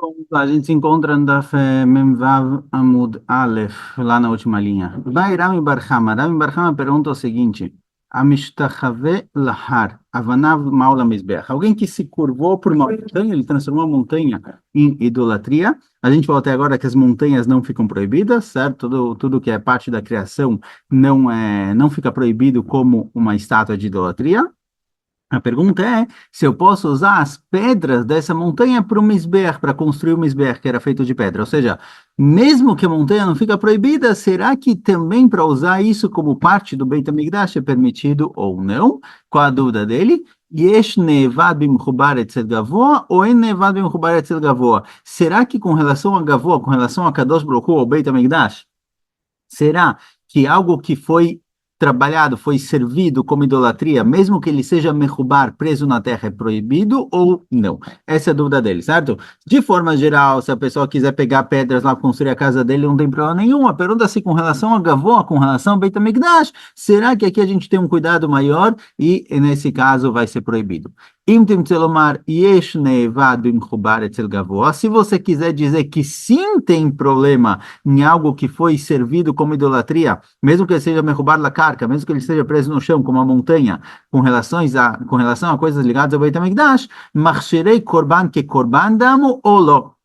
Bom, a gente se encontra no Daf Memvav Amud Aleph, lá na última linha. Vai Rami Bar Chama. Rami Bar Chama pergunta o seguinte: Amishtachavé lahar, avanav maula mizbeach. Alguém que se curvou por uma montanha, ele transformou a montanha em idolatria. A gente falou até agora que as montanhas não ficam proibidas, certo? Tudo que é parte da criação não fica proibido como uma estátua de idolatria. A pergunta é se eu posso usar as pedras dessa montanha para o misber, para construir o misber, que era feito de pedra. Ou seja, mesmo que a montanha não fica proibida, será que também para usar isso como parte do Beit HaMikdash é permitido ou não? Qual a dúvida dele? Yesh nevad bimchubar etzel gavoa ou en nevad bimchubar etzel gavoa? Será que com relação a gavoa, com relação a Kadosh Baruch Hu, ou Beit HaMikdash, será que algo que foi trabalhado, foi servido como idolatria, mesmo que ele seja mechubar, preso na terra, é proibido ou não? Essa é a dúvida dele, certo? De forma geral, se a pessoa quiser pegar pedras lá para construir a casa dele, não tem problema nenhum. A pergunta é se com relação a Gavó, com relação ao Beit HaMikdash, será que aqui a gente tem um cuidado maior e nesse caso vai ser proibido? Im temtze lomar yesh nevad bimchubar etzel gavoa. Se você quiser dizer que sim tem problema em algo que foi servido como idolatria, mesmo que ele seja merrubar la carca, mesmo que ele esteja preso no chão como uma montanha, com relação a coisas ligadas ao Beit HaMikdash, machsherei korban que korban damo ou lo.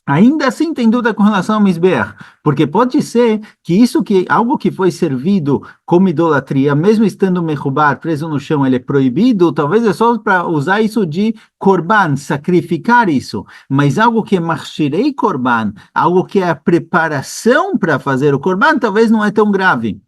Ainda assim tem dúvida com relação ao Mizbeach, porque pode ser que algo que foi servido como idolatria, mesmo estando mechubar, preso no chão, ele é proibido, talvez é só para usar isso de korban, sacrificar isso, mas algo que é machshirei korban, algo que é a preparação para fazer o korban, talvez não é tão grave.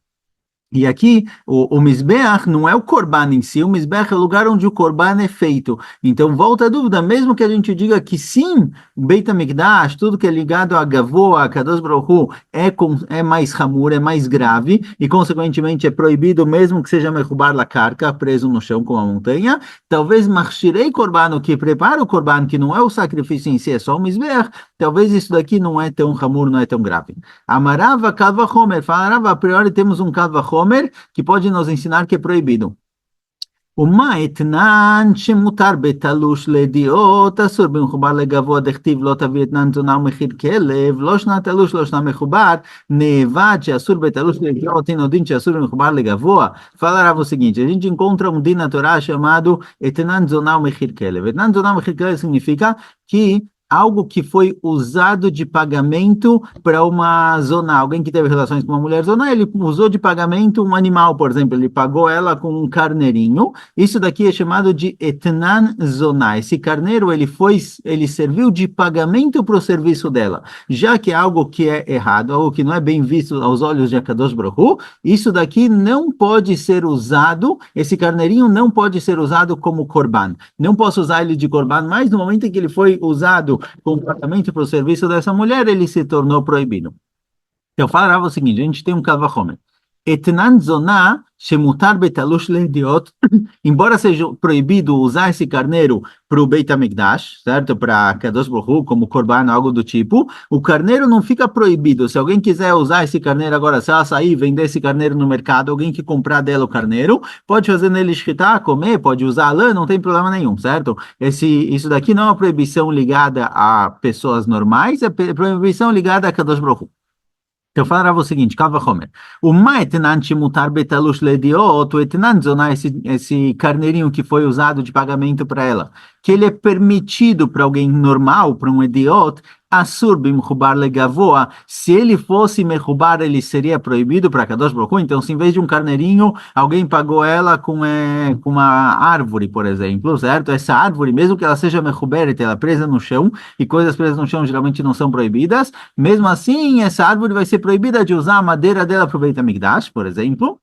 E aqui, o Mizbeach não é o Corban em si, o Mizbeach é o lugar onde o Corban é feito. Então, volta a dúvida, mesmo que a gente diga que sim, o Beit HaMikdash, tudo que é ligado a Gavoa, a Kadosh Baruch Hu, é mais hamur, é mais grave, e consequentemente é proibido, mesmo que seja Mechubar la Karka, preso no chão com a montanha, talvez Machshirei Corban, o que prepara o Corban, que não é o sacrifício em si, é só o Mizbeach, talvez isso daqui não é tão hamur, não é tão grave. Amarava Kalva Homer, falarava, a priori temos um Kalva Homer que pode nos ensinar que é proibido. ומה אתנן שמותר בתלוש לידיעות, אסור במחובר לגבוה דכתיב לא תביא אתנן תזונה ומחיר כלב, לא שנה תלוש, לא שנה מחובר, נאבד שאסור בתלוש לידיעות, tem דין שאסור במחובר לגבוה. Falará o seguinte, a gente encontra um din na Torá chamado Etnan Tzoná Mechir Kelev. Etnan Tzoná Mechir Kelev significa que algo que foi usado de pagamento para uma zona, alguém que teve relações com uma mulher zona, ele usou de pagamento um animal, por exemplo, ele pagou ela com um carneirinho. Isso daqui é chamado de etnan zoná. Esse carneiro ele serviu de pagamento para o serviço dela. Já que é algo que é errado, algo que não é bem visto aos olhos de Akadosh Baruch Hu, isso daqui não pode ser usado, esse carneirinho não pode ser usado como korban. Não posso usar ele de korban, mas no momento em que ele foi usado com pagamento para o serviço dessa mulher, ele se tornou proibido. Eu falava o seguinte, a gente tem um Kalvachomer. Etnan zoná shemutar betalush leidiot, embora seja proibido usar esse carneiro para o Beit HaMikdash, certo? Para Kadosh Baruch Hu, como korban, algo do tipo, o carneiro não fica proibido. Se alguém quiser usar esse carneiro agora, se ela sair e vender esse carneiro no mercado, alguém que comprar dela o carneiro, pode fazer nele shkita, comer, pode usar a lã, não tem problema nenhum, certo? Isso daqui não é uma proibição ligada a pessoas normais, é proibição ligada a Kadosh Baruch Hu. Eu falava o seguinte, Kava Homer, o Maetnan Mutar Betalush Lediot, o Etnan Zoná, esse carneirinho que foi usado de pagamento para ela, que ele é permitido para alguém normal, para um idiota, Assur bimchubar legavoa, se ele fosse mechubar, ele seria proibido para Kadosh Baruch Hu. Então, se em vez de um carneirinho, alguém pagou ela com uma árvore, por exemplo, certo? Essa árvore, mesmo que ela seja mechuberet, ela é presa no chão, e coisas presas no chão geralmente não são proibidas, mesmo assim, essa árvore vai ser proibida de usar a madeira dela para o Beit HaMikdash, por exemplo.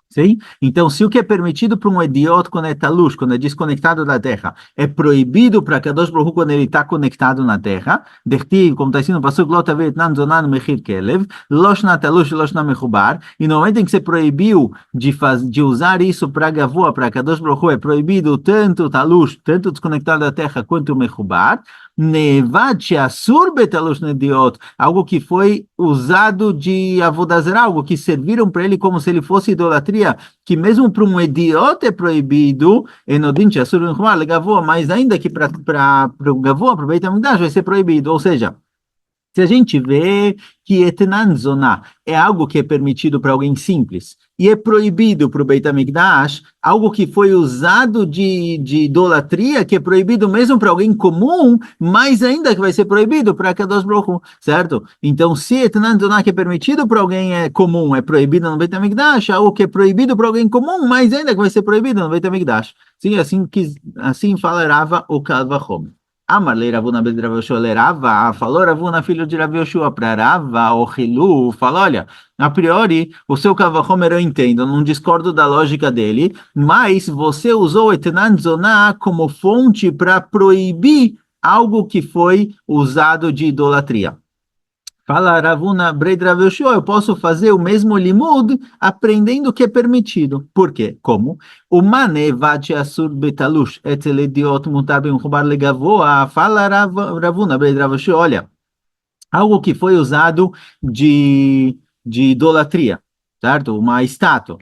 Sim? Então, se o que é permitido para um idiota quando é talush, quando é desconectado da terra, é proibido para Kadosh Baruch Hu quando ele está conectado na terra, como está escrito no Pasuk, Lo tavet nan zonan mechir kelev, lo shna talush, lo shna mechubar, e no momento em que você proibiu de usar isso para Gavoa, para Kadosh Baruch Hu, é proibido tanto talush, tanto desconectado da terra, quanto mechubar, Nevad she'asur betalush nediot, algo que foi usado de avodazerá, algo que serviram para ele como se ele fosse idolatria, idolatria, que mesmo para um idiota é proibido, mas ainda que para o gavô, para o Beit HaMikdash, vai ser proibido. Ou seja, se a gente vê que Etnan Zoná é algo que é permitido para alguém simples e é proibido para o Beit HaMikdash, algo que foi usado de idolatria, que é proibido mesmo para alguém comum, mais ainda que vai ser proibido para Kadosh Baruch Hu, certo? Então, se Etnan Zoná que é permitido para alguém comum é proibido no Beit HaMikdash, algo que é proibido para alguém comum, mais ainda que vai ser proibido no Beit HaMikdash. Sim, assim fala Rava o Kal Vachomer. Amarlei Ravuna ben Rav Yoshua le Rava, falou Ravuna, filho de Rav Yoshua, para Rava, o Hilu, fala, olha, a priori, o seu Kavachomer eu entendo, não discordo da lógica dele, mas você usou Etnan Zoná como fonte para proibir algo que foi usado de idolatria. Fala Ravuna Breid Rav Yoshua, eu posso fazer o mesmo limud aprendendo o que é permitido. Por quê? Como? O mane vate asur betalush etel idiot mutar ben chubar legavoa. Fala Ravuna Breid Rav Yoshua, olha, algo que foi usado de idolatria, certo? Uma estátua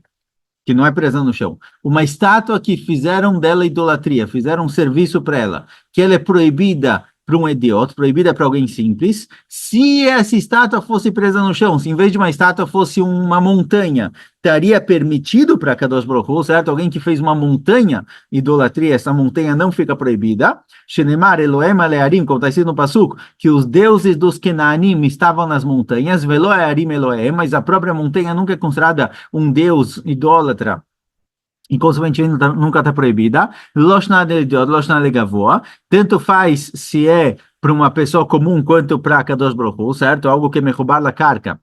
que não é presa no chão. Uma estátua que fizeram dela idolatria, fizeram um serviço para ela, que ela é proibida para um idiota, proibida para alguém simples. Se essa estátua fosse presa no chão, se em vez de uma estátua fosse uma montanha, estaria permitido para Kadosh Baruch Hu, certo? Alguém que fez uma montanha, idolatria, essa montanha não fica proibida. Shenemar Elohem Alearim, como está escrito no Passuco, que os deuses dos Kenaanim estavam nas montanhas, Velo Earim Elohem, mas a própria montanha nunca é considerada um deus idólatra, e consequentemente nunca está proibida. Loshna Idiot, Loshna Legavoa, tanto faz se é para uma pessoa comum quanto para Kadosh Baruch Hu, certo? Algo que é mechubar la carca,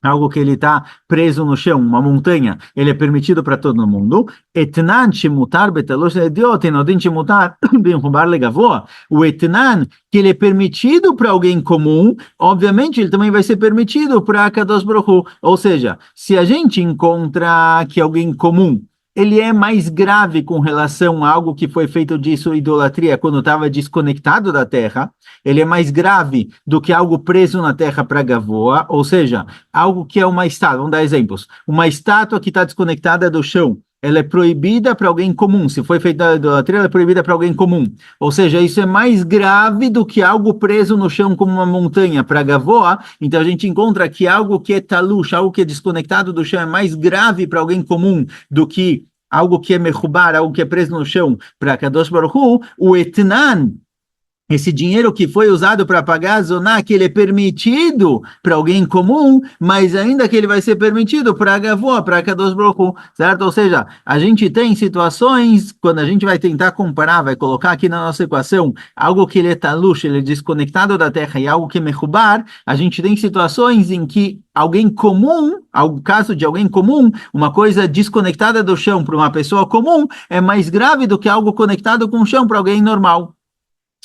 algo que ele está preso no chão, uma montanha, ele é permitido para todo mundo. Etnan shemutar betalosh idiot, enodin shemutar bimchubar legavoa. O etnan, que ele é permitido para alguém comum, obviamente ele também vai ser permitido para Kadosh Baruch Hu. Ou seja, se a gente encontra que alguém comum ele é mais grave com relação a algo que foi feito disso, idolatria, quando estava desconectado da terra, ele é mais grave do que algo preso na terra para gavoa, ou seja, algo que é uma estátua, vamos dar exemplos, uma estátua que está desconectada do chão, ela é proibida para alguém comum, se foi feita da idolatria, ela é proibida para alguém comum, ou seja, isso é mais grave do que algo preso no chão como uma montanha para gavoa, então a gente encontra que algo que é talush, algo que é desconectado do chão é mais grave para alguém comum do que algo que é mechubar, algo que é preso no chão para Kadosh Baruch Hu, o etnan, esse dinheiro que foi usado para pagar a zoná, que ele é permitido para alguém comum, mas ainda que ele vai ser permitido para a gavoa, para Kadosh Baruch Hu, certo? Ou seja, a gente tem situações, quando a gente vai tentar comparar, vai colocar aqui na nossa equação, algo que ele é talush, ele é desconectado da terra, e algo que é mechubar, a gente tem situações em que alguém comum, ao caso de alguém comum, uma coisa desconectada do chão para uma pessoa comum, é mais grave do que algo conectado com o chão para alguém normal.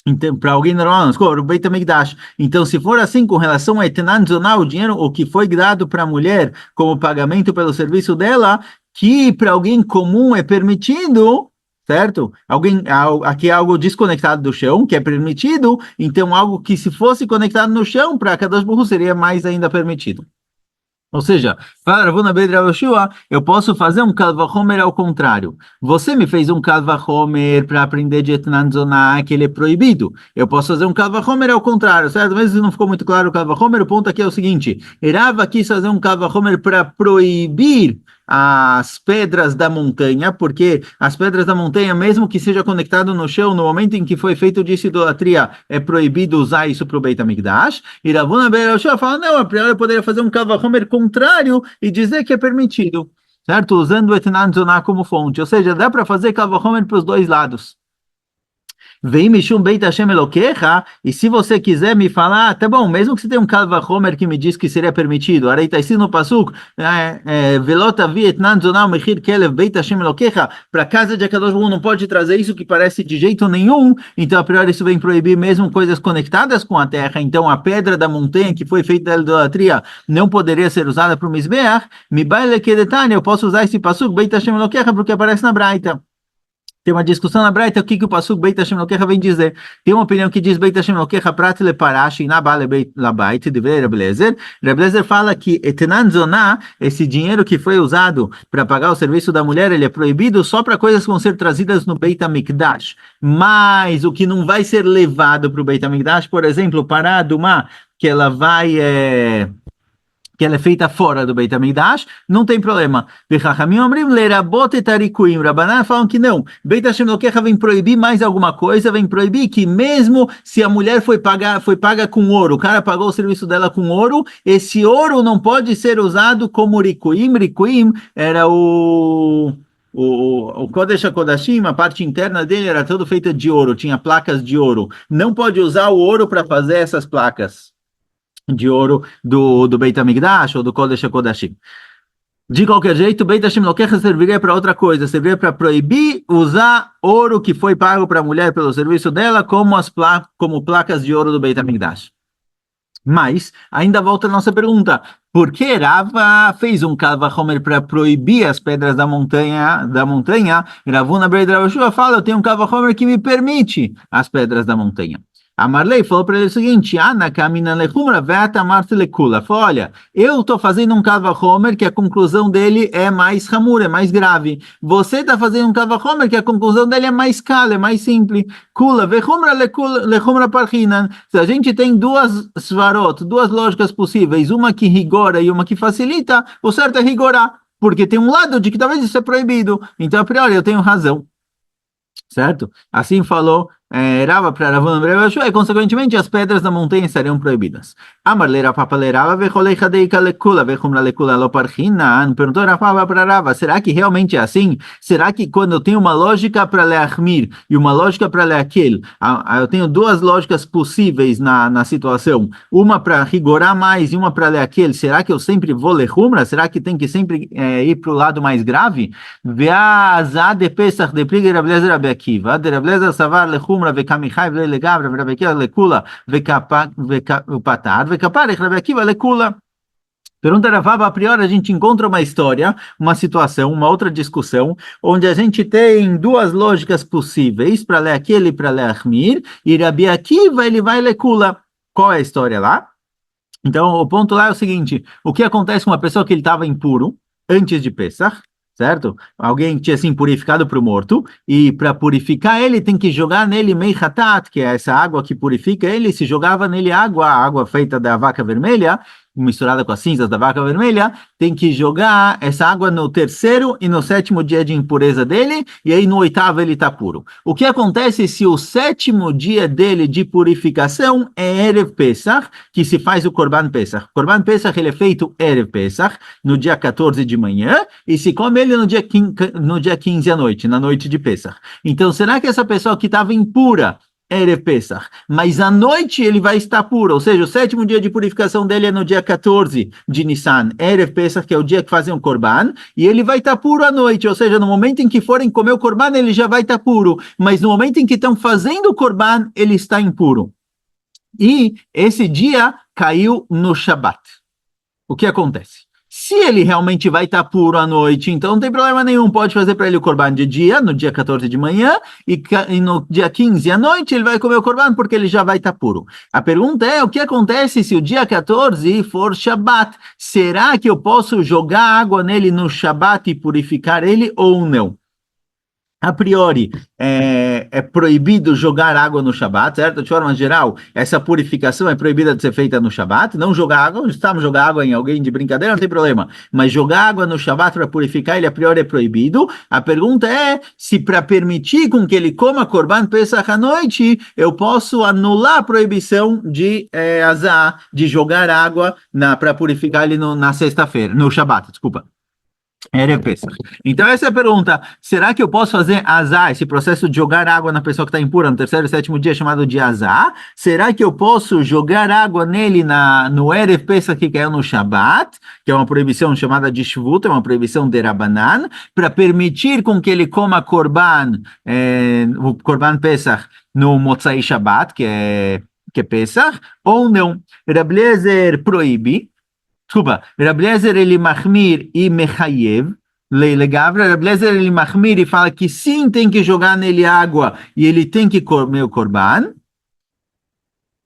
Então, para alguém normal, o Beit HaMikdash. Então, se for assim, com relação a Etnan Zoná, o dinheiro, o que foi dado para a mulher como pagamento pelo serviço dela, que para alguém comum é permitido, certo? Aqui é algo desconectado do chão, que é permitido, então algo que se fosse conectado no chão, para Kadosh Baruch Hu seria mais ainda permitido. Ou seja, para Ravuna ben Rav Yoshua, eu posso fazer um Kal Vachomer ao contrário. Você me fez um Kal Vachomer para aprender de Etnan Zoná, que ele é proibido. Eu posso fazer um Kal Vachomer ao contrário, certo? Mas não ficou muito claro o Kal Vachomer, o ponto aqui é o seguinte, Rava quis fazer um Kal Vachomer para proibir as pedras da montanha, porque as pedras da montanha, mesmo que seja conectado no chão, no momento em que foi feito disso idolatria, é proibido usar isso para o Beit HaMikdash. E Ravuna ben Yoshua fala, não, a priori eu poderia fazer um Kal Vachomer contrário e dizer que é permitido, certo? Usando o Etnan Zoná como fonte, ou seja, dá para fazer Kal Vachomer para os dois lados. Vem Mishum Beit Hashem Elokecha, e se você quiser me falar, tá bom, mesmo que você tenha um Kal Vachomer que me diz que seria permitido, aí está escrito no Pasuk, Velot avi etnan zoná mechir kelev Beit Hashem Elokecha, para casa de Akadosh Baruch Hu não pode trazer isso que parece de jeito nenhum, então a priori isso vem proibir mesmo coisas conectadas com a terra, então a pedra da montanha que foi feita da idolatria não poderia ser usada para o Mizbeach, mi baile kedetani, eu posso usar esse Pasuk Beit Hashem Elokecha porque aparece na Braita. Tem uma discussão na Braita, o que o Pasuk Beit Hashem Elokecha vem dizer. Tem uma opinião que diz Beit Hashem Elokecha prat leparash inabale beit labait, de Reb Lezer. Reb Lezer fala que etenan zoná, esse dinheiro que foi usado para pagar o serviço da mulher, ele é proibido só para coisas que vão ser trazidas no Beit HaMikdash. Mas o que não vai ser levado para o Beit HaMikdash, por exemplo, para a Dumá, que ela vai... que ela é feita fora do Beit HaMikdash, não tem problema. V'chachamim omrim lerabot et harikuim. Rabanan falam que não. Beit Hashem Elokecha vem proibir mais alguma coisa, vem proibir que mesmo se a mulher foi paga com ouro, o cara pagou o serviço dela com ouro, esse ouro não pode ser usado como rikuim. Rikuim era o Kodesh HaKodashim, a parte interna dele era todo feita de ouro, tinha placas de ouro. Não pode usar o ouro para fazer essas placas de ouro do Beit HaMikdash ou do Kodesh HaKodashim. De qualquer jeito, o Beit Hashem Elokecha serviria para outra coisa, serviria para proibir usar ouro que foi pago para a mulher pelo serviço dela como placas de ouro do Beit HaMikdash. Mas, ainda volta a nossa pergunta, por que Rava fez um Kal Vachomer para proibir as pedras da montanha? Ravuna Ber Rav Yeshua fala, eu tenho um Kal Vachomer que me permite as pedras da montanha. A Marley falou para ele o seguinte: Ana camina lechumra veta marte lekula. Falou: olha, eu estou fazendo um Kal Vachomer que a conclusão dele é mais ramura, é mais grave. Você está fazendo um Kal Vachomer que a conclusão dele é mais cala, é mais simples. Kula vechumra lechumra parchinan. Se a gente tem duas svarot, duas lógicas possíveis, uma que rigora e uma que facilita, o certo é rigorar, porque tem um lado de que talvez isso é proibido. Então, a priori, eu tenho razão. Certo? Assim falou Rava para Ravuna Ber Rav Yeshua, e consequentemente as pedras da montanha estariam proibidas. Amar le Rav Papa le Rava vecholei chadeika lekula vechumra lekula lo parchinan. Perguntou Rav Papa para Rava, será que realmente é assim? Será que quando eu tenho uma lógica para leachmir e uma lógica para leaquel, eu tenho duas lógicas possíveis na situação, uma para rigorar mais e uma para leaquel, será que eu sempre vou lechumra? Será que tem que sempre ir para o lado mais grave? Ve'azad de Pesach de Pliga Rav Lezer Rabi Akiva, de Rav Lezer savar lechumra וכמיחי ולגב רבי עקיבא לקולה ופטר וכפרך רבי עקיבא לקולה. Pergunta Ravava, a priori a gente encontra uma história, uma situação, uma outra discussão, onde a gente tem duas lógicas possíveis, para ler aquele e para ler Achmir, e Rabi Akiva ele vai lekula. Qual é a história lá? Então o ponto lá é o seguinte, o que acontece com uma pessoa que ele estava impuro antes de Pesach, certo? Alguém tinha se purificado para o morto, e para purificar ele tem que jogar nele meichatat, que é essa água que purifica ele, se jogava nele água, a água feita da vaca vermelha, misturada com as cinzas da vaca vermelha, tem que jogar essa água no terceiro e no sétimo dia de impureza dele, e aí no oitavo ele está puro. O que acontece se o sétimo dia dele de purificação é Erev Pesach, que se faz o Korban Pesach? O Korban Pesach ele é feito Erev Pesach, no dia 14 de manhã, e se come ele no dia 15 à noite, na noite de Pesach. Então, será que essa pessoa que estava impura Erev Pesach, mas à noite ele vai estar puro, ou seja, o sétimo dia de purificação dele é no dia 14 de Nissan, Erev Pesach, que é o dia que fazem o Korban, e ele vai estar puro à noite, ou seja, no momento em que forem comer o Korban, ele já vai estar puro, mas no momento em que estão fazendo o Korban, ele está impuro. E esse dia caiu no Shabat. O que acontece? Se ele realmente vai estar puro à noite, então não tem problema nenhum, pode fazer para ele o Korban de dia, no dia 14 de manhã, e no dia 15 à noite ele vai comer o Korban porque ele já vai estar puro. A pergunta é, o que acontece se o dia 14 for Shabat? Será que eu posso jogar água nele no Shabat e purificar ele ou não? A priori, é proibido jogar água no Shabat, certo? De forma geral, essa purificação é proibida de ser feita no Shabat. Não jogar água, estamos jogar água em alguém de brincadeira, não tem problema. Mas jogar água no Shabat para purificar, ele a priori é proibido. A pergunta é se para permitir com que ele coma Korban Pesach à noite, eu posso anular a proibição de azar, de jogar água para purificar ele na sexta-feira, no Shabat, desculpa. Erev Pesach. Então essa é a pergunta, será que eu posso fazer azar, esse processo de jogar água na pessoa que está impura no terceiro e sétimo dia, chamado de azar? Será que eu posso jogar água nele no Erev Pesach que caiu no Shabat, que é uma proibição chamada de Shvut, é uma proibição de Rabanan, para permitir com que ele coma o Korban Pesach no Motzai Shabat, que é Pesach, ou não? Rav Lezer proíbe. Desculpa, Rav Lezer ele mahmir e mechayev, Leile Gavra, Rabi Eliezer, ele mahmir e fala que sim, tem que jogar nele água e ele tem que comer o korban.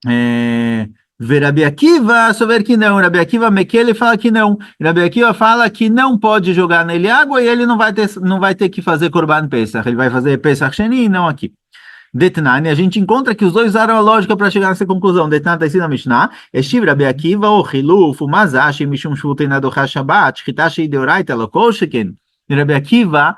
É, Rabi Akiva, souber que não. Rabi Akiva Mekele fala que não. Rabi Akiva fala que não pode jogar nele água e ele não vai ter que fazer Korban Pesach. Ele vai fazer Pesach Sheni e não aqui. Detnani, a gente encontra que os dois usaram a lógica para chegar nessa conclusão. Detnani está ensinando a Mishnah. Estiv Rabi Akiva, o Hiluf, o Mazashi, Mishum Shvutin Adocha Shabbat, Shchitashi Deoraita, Lokoshiken. Rabi Akiva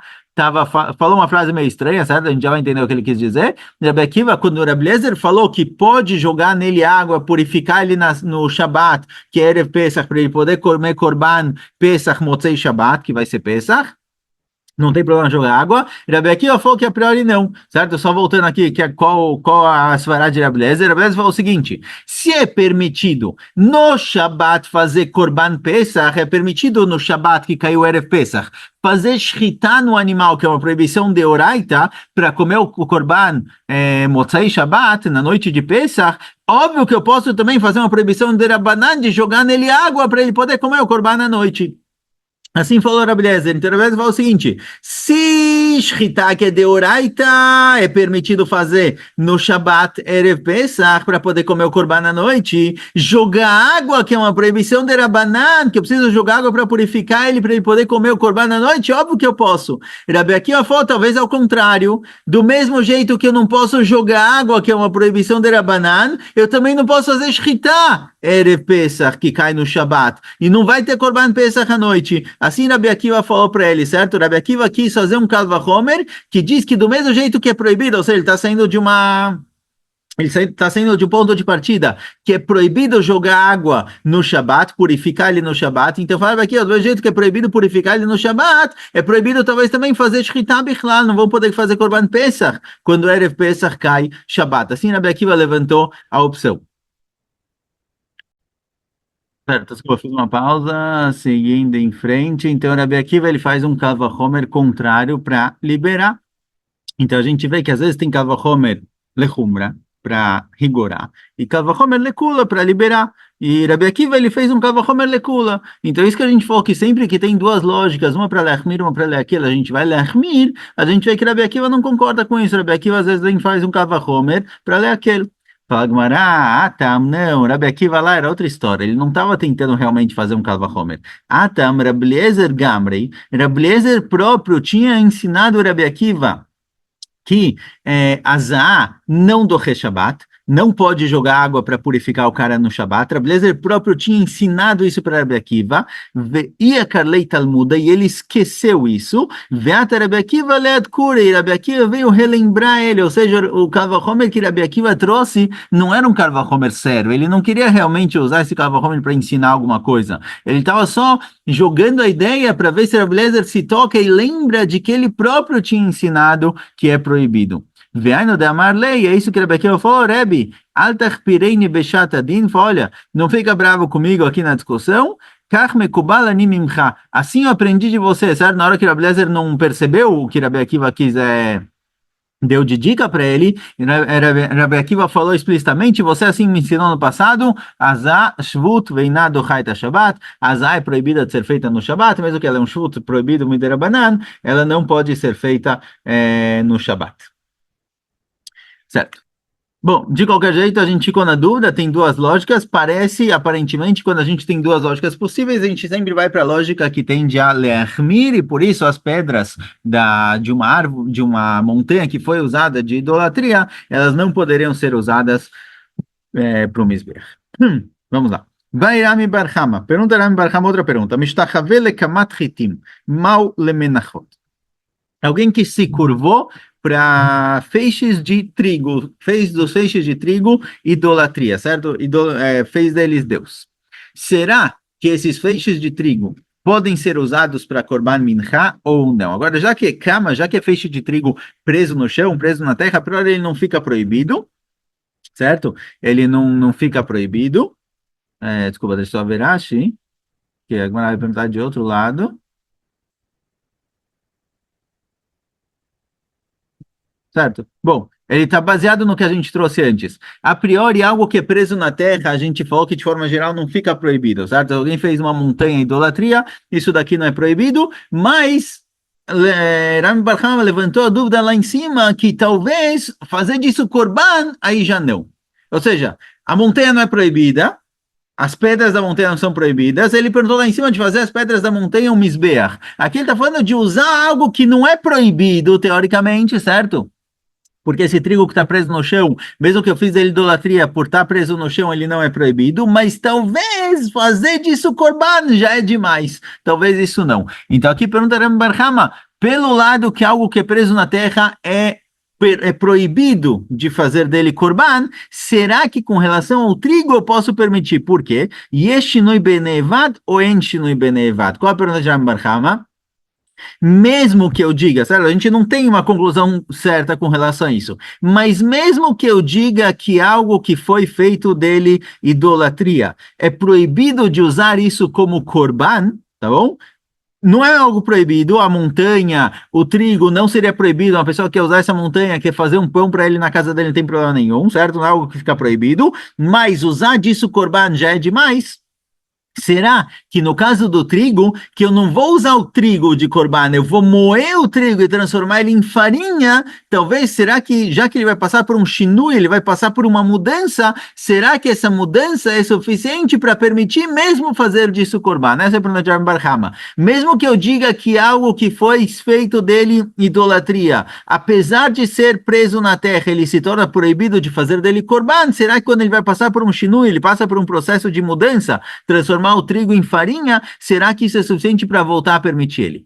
falou uma frase meio estranha, certo? A gente já vai entender o que ele quis dizer. Rabi Akiva, quando o Rabi Eliezer falou que pode jogar nele água, purificar ele no Shabbat, que é Erev Pesach, para ele poder comer Korban Pesach, Motzei Shabbat, que vai ser Pesach, não tem problema jogar água. Rabi Akiva falou que a priori não, certo? Só voltando aqui, que qual a svará de Rabi Eliezer? Rabi Eliezer falou o seguinte: se é permitido no Shabat fazer Korban Pesach, é permitido no Shabat que caiu Erev Pesach, fazer shritá no animal, que é uma proibição de oraita, para comer o Korban Motzai Shabat, na noite de Pesach. Óbvio que eu posso também fazer uma proibição de Rabanan de jogar nele água para ele poder comer o Korban à noite. Assim falou Rabi Eliezer. Então Rabi Eliezer fala o seguinte: se shchita que é de oraita, é permitido fazer no Shabbat Erev Pesach para poder comer o korban à noite, jogar água, que é uma proibição de Rabanan, que eu preciso jogar água para purificar ele, para ele poder comer o korban à noite, óbvio que eu posso. Rabi Akiva falou, talvez ao contrário, do mesmo jeito que eu não posso jogar água, que é uma proibição de Rabanan, eu também não posso fazer shchita Erev Pesach, que cai no Shabbat, e não vai ter korban Pesach à noite. Assim Rabi Akiva falou para ele, certo? Rabi Akiva quis fazer um Kal Vachomer que diz que do mesmo jeito que é proibido, ou seja, ele está saindo de uma... Ele está saindo de um ponto de partida que é proibido jogar água no Shabat, purificar ele no Shabat. Então, fala aqui, do mesmo jeito que é proibido purificar ele no Shabat, é proibido talvez também fazer Shritá Bichlal, não vão poder fazer Korban Pesach quando Erev Pesach cai Shabat. Assim, Rabi Akiva levantou a opção. Certo, desculpa, eu fiz uma pausa, seguindo em frente. Então, o Rabi Akiva, ele faz um Kal Vachomer contrário para liberar. Então, a gente vê que às vezes tem Kal Vachomer lechumra, para rigorar, e Kal Vachomer lekula, para liberar. E Rabi Akiva, ele fez um Kal Vachomer lekula. Então, isso que a gente falou, que sempre que tem duas lógicas, uma para lechmir, uma para leakil, a gente vai lechmir, a gente vê que Rabi Akiva não concorda com isso. Rabi Akiva, às vezes, ele faz um Kal Vachomer para leakil. Fala Gumará, Atam, não, Rabi Akiva lá era outra história, ele não estava tentando realmente fazer um Kal Vachomer. Atam, Rabi Eliezer Gamrei, Rabi Eliezer próprio tinha ensinado Rabi Akiva que Azá não do Shabbat, não pode jogar água para purificar o cara no Shabbat. Rabi Eliezer próprio tinha ensinado isso para Rabi Akiva, ia Karlei Talmuda, e ele esqueceu isso. Veata Rabi Akiva lead kure, Rabi Akiva veio relembrar ele, ou seja, o Kal Vachomer que Rabi Akiva trouxe não era um Kal Vachomer sério, ele não queria realmente usar esse Kal Vachomer para ensinar alguma coisa, ele estava só jogando a ideia para ver se Rabi Eliezer se toca e lembra de que ele próprio tinha ensinado que é proibido. Veaino de Amarlei, é isso que Rabi Akiva falou, Rebbe, altach pireini beshat adin, olha, não fica bravo comigo aqui na discussão, kach mekubal ani mimcha, assim eu aprendi de você, certo? Na hora que Rabi Eliezer não percebeu o que Rabi Akiva quis deu de dica para ele, Rabi Akiva falou explicitamente, você assim me ensinou no passado, Azá, Shvut, Veinado, Haita, Shabbat, Azá é proibida de ser feita no Shabbat, mesmo que ela é um Shvut proibido, Miderabanan, ela não pode ser feita no Shabbat. Certo. Bom, de qualquer jeito, a gente ficou na dúvida, tem duas lógicas, parece, aparentemente, quando a gente tem duas lógicas possíveis, a gente sempre vai para a lógica que tende a leachmir, e por isso as pedras de uma árvore, de uma montanha que foi usada de idolatria, elas não poderiam ser usadas para o Mizbeach. Vamos lá. Vai Rami Barhama, pergunta Rami Barhama, outra pergunta. Mishtachave lekamat chitim, mal lemenachot. Alguém que se curvou para feixes de trigo, fez dos feixes de trigo idolatria, certo? Fez deles Deus. Será que esses feixes de trigo podem ser usados para Korban Minchá ou não? Agora, já que é cama, já que é feixe de trigo preso no chão, preso na terra, para ele não fica proibido, certo? Ele não fica proibido. Desculpa, deixa eu só ver, que agora vai perguntar de outro lado. Certo? Bom, Ele está baseado no que a gente trouxe antes. A priori, algo que é preso na terra, a gente falou que de forma geral não fica proibido, certo? Alguém fez uma montanha idolatria, isso daqui não é proibido, mas Rami Bar Hama levantou a dúvida lá em cima que talvez fazer disso korban, aí já não. Ou seja, a montanha não é proibida, as pedras da montanha não são proibidas. Ele perguntou lá em cima de fazer as pedras da montanha um misbeach. Aqui ele está falando de usar algo que não é proibido, teoricamente, certo? Porque esse trigo que está preso no chão, mesmo que eu fiz ele idolatria por estar preso no chão, ele não é proibido, mas talvez fazer disso korban já é demais. Talvez isso não. Então aqui pergunta Rami Bar Hama, pelo lado que algo que é preso na terra é proibido de fazer dele korban, será que com relação ao trigo eu posso permitir? Por quê? Yeshinui benevad ou enshinui benevad? Qual a pergunta de Rami Bar Hama? Mesmo que eu diga, certo? A gente não tem uma conclusão certa com relação a isso, mas mesmo que eu diga que algo que foi feito dele idolatria, é proibido de usar isso como korban, tá bom? Não é algo proibido, a montanha, o trigo não seria proibido, uma pessoa que quer usar essa montanha, quer fazer um pão para ele na casa dele, não tem problema nenhum, certo? Não é algo que fica proibido, mas usar disso korban já é demais. Será que no caso do trigo, que eu não vou usar o trigo de corban, eu vou moer o trigo e transformar ele em farinha? Talvez, será que, já que ele vai passar por um shinui, ele vai passar por uma mudança, será que essa mudança é suficiente para permitir mesmo fazer disso corban? Essa é a pergunta de Rami Bar Hama. Mesmo que eu diga que algo que foi feito dele idolatria, apesar de ser preso na terra, ele se torna proibido de fazer dele corban, será que quando ele vai passar por um shinui, ele passa por um processo de mudança, transformar o trigo em farinha, será que isso é suficiente para voltar a permitir ele?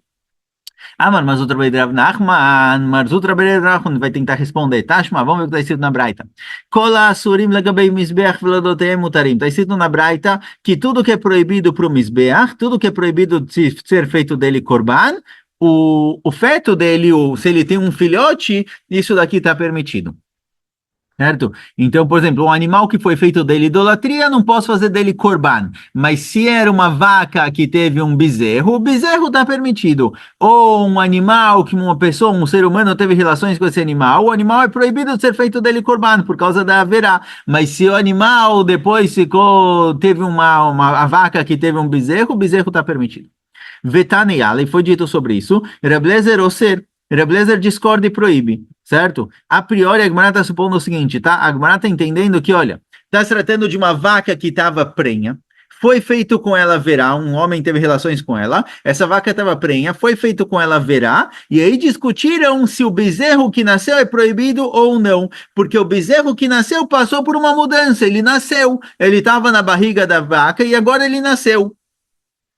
Amar Mazutra Rav Nachman, Mazutra Rav Nachman vai tentar responder. Tashma, vamos ver o que está escrito na Braita. Kola Surim Legabei Mizbeach Velodotem Mutarim. Está escrito na Braita que tudo que é proibido para o Mizbeach, tudo que é proibido de ser feito dele korban, o feto dele, se ele tem um filhote, isso daqui está permitido. Certo? Então, por exemplo, um animal que foi feito dele idolatria, não posso fazer dele korban. Mas se era uma vaca que teve um bezerro, o bezerro está permitido. Ou um animal que uma pessoa, um ser humano teve relações com esse animal, o animal é proibido de ser feito dele korban, por causa da haverá. Mas se o animal depois teve a vaca que teve um bezerro, o bezerro está permitido. Vetaneyala, e foi dito sobre isso, Reblezer Oser, Reblezer discorda e proíbe, certo? A priori, a Gemara está supondo o seguinte, tá? A Gemara está entendendo que, olha, está se tratando de uma vaca que estava prenha, foi feito com ela verá, um homem teve relações com ela, essa vaca estava prenha, foi feito com ela verá, e aí discutiram se o bezerro que nasceu é proibido ou não, porque o bezerro que nasceu passou por uma mudança, ele nasceu, ele estava na barriga da vaca e agora ele nasceu.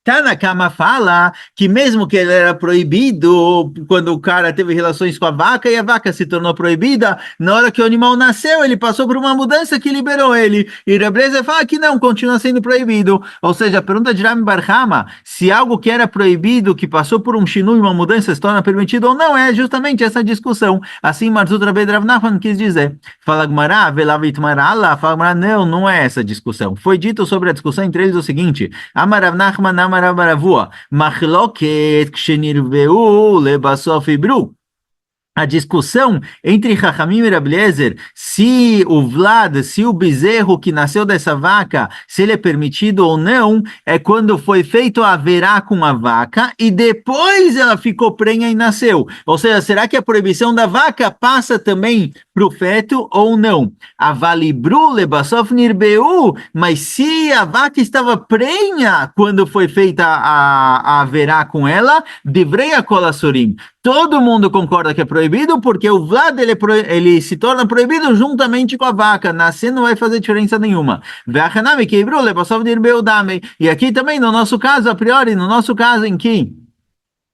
Tanakama fala que mesmo que ele era proibido quando o cara teve relações com a vaca e a vaca se tornou proibida, na hora que o animal nasceu, ele passou por uma mudança que liberou ele. E Rebrezer fala que não, continua sendo proibido. Ou seja, a pergunta de Rami Bar Hama, se algo que era proibido, que passou por um shinui, uma mudança, se torna permitido ou não, é justamente essa discussão. Assim, Marzut Rabbi Rav Nachman quis dizer. Fala Gmará, Velavit Marala, fala Gmará, não é essa discussão. Foi dito sobre a discussão entre eles o seguinte, Amar Rav Nachman Maravua, Machloket Kshenirveu Lebasof Ibru. A discussão entre Chachamim e Rablezer, se o Vlad, se o bezerro que nasceu dessa vaca, se ele é permitido ou não, é quando foi feito a verá com a vaca e depois ela ficou prenha e nasceu. Ou seja, será que a proibição da vaca passa também para o feto ou não? Avalibru lebasof nirbeu, mas se a vaca estava prenha quando foi feita a verá com ela, divrei a colassurim. Todo mundo concorda que é proibido, porque o Vlad ele se torna proibido juntamente com a vaca. Nascer não vai fazer diferença nenhuma. E aqui também, no nosso caso, a priori, no nosso caso em que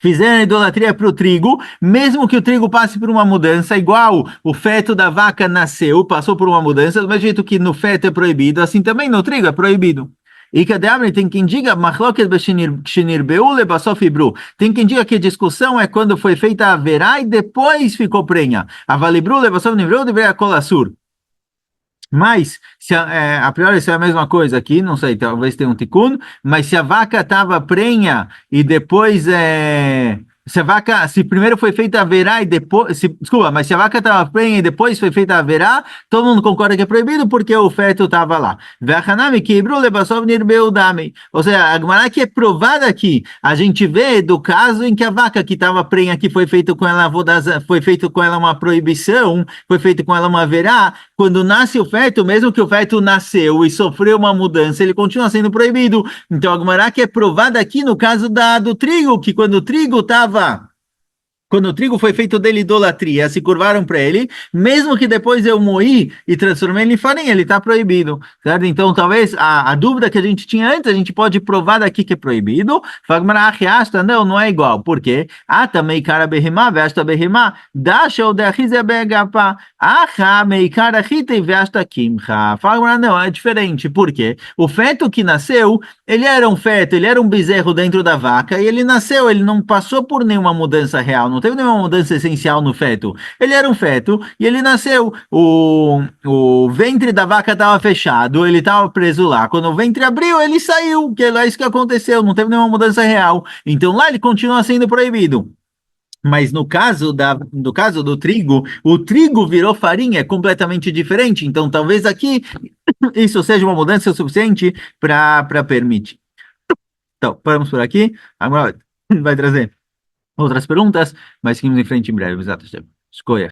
fizeram idolatria para o trigo, mesmo que o trigo passe por uma mudança, igual o feto da vaca nasceu, passou por uma mudança, do mesmo jeito que no feto é proibido, assim também no trigo é proibido. E cadê tem quem diga tem quem diga que a discussão é quando foi feita a verá e depois ficou prenha. Avalibru lebasof nibreu deveria colasur. Mas, a priori, isso é a mesma coisa aqui, não sei, talvez tenha um tikkun, mas se a vaca estava prenha e depois Se a vaca, se primeiro foi feita a verá e depois, desculpa, mas se a vaca estava prenha e depois foi feita a verá, todo mundo concorda que é proibido porque o feto estava lá. Ve'achanami quebrou lebassov nirbeu dami. Ou seja, a Gemara que é provada aqui, a gente vê do caso em que a vaca que estava prenha que foi feito com ela foi feito com ela uma proibição, foi feito com ela uma verá, quando nasce o feto, mesmo que o feto nasceu e sofreu uma mudança, ele continua sendo proibido. Então a Gemara que é provada aqui no caso do trigo, que quando o trigo foi feito dele idolatria, se curvaram para ele, mesmo que depois eu moí e transformei ele em farinha, ele está proibido, certo? Então, talvez a dúvida que a gente tinha antes, a gente pode provar daqui que é proibido. Fagmarachasta, não, não é igual. Por quê? Também cara berrimá, vesta berrimá, dasha o derrize begapa, meikara rita e vesta kimcha. Fagmar, não, é diferente. Por quê? O feto que nasceu, ele era um feto, ele era um bezerro dentro da vaca, e ele nasceu, ele não passou por nenhuma mudança real, não teve nenhuma mudança essencial no feto. Ele era um feto e ele nasceu. O ventre da vaca estava fechado, ele estava preso lá. Quando o ventre abriu, ele saiu, que é isso que aconteceu, não teve nenhuma mudança real. Então lá ele continua sendo proibido. Mas no caso do trigo, o trigo virou farinha, é completamente diferente. Então, talvez aqui isso seja uma mudança suficiente para permitir. Então, paramos por aqui. Agora vai trazer outras perguntas, mas seguimos em frente em breve. Exato. Escolha.